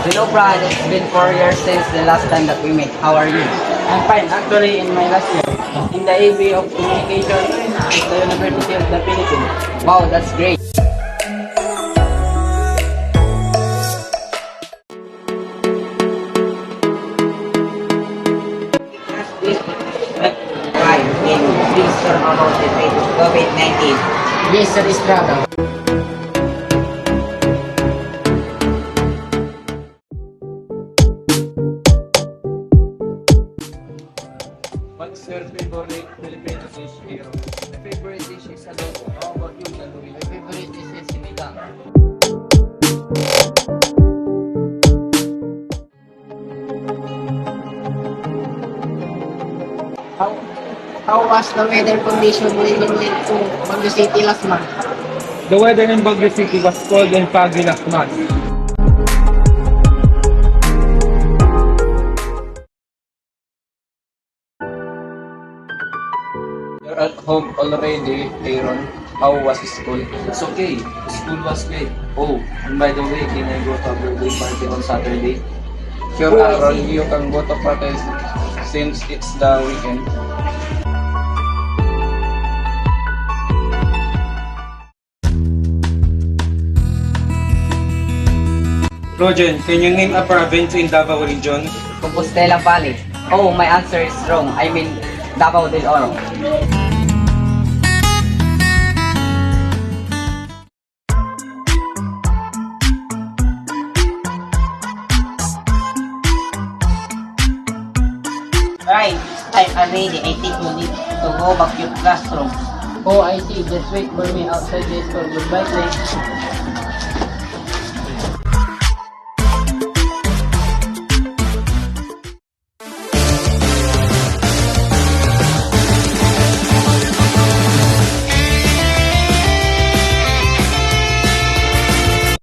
Hello, Brad. It's been 4 years since the last time that we met. How are you? I'm fine. Actually, in my last year, in the AV of Communication at the University of the Philippines. Wow, that's great. This why in please talk about the COVID-19. Yes, sir, is brother. What's your favorite Filipino dish here? My favorite dish is adobo. How about you, Louie? My favorite dish is sinigang. How how was the weather condition when you went to Baguio City last month? The weather in Baguio City was cold and foggy last month. You're at home already, Aaron. How was school? It's okay. School was great. Oh, and by the way, can I go to a birthday party on Saturday? Sure, Aaron, you can go to party since it's the weekend. Roger, can you name a province in Davao region? Compostela Valley. Oh, my answer is wrong. I mean, Davao del Oro. Right, I'm already. I think we need to go back to classroom. Oh, I see. Just wait for me outside the store. Goodbye, please.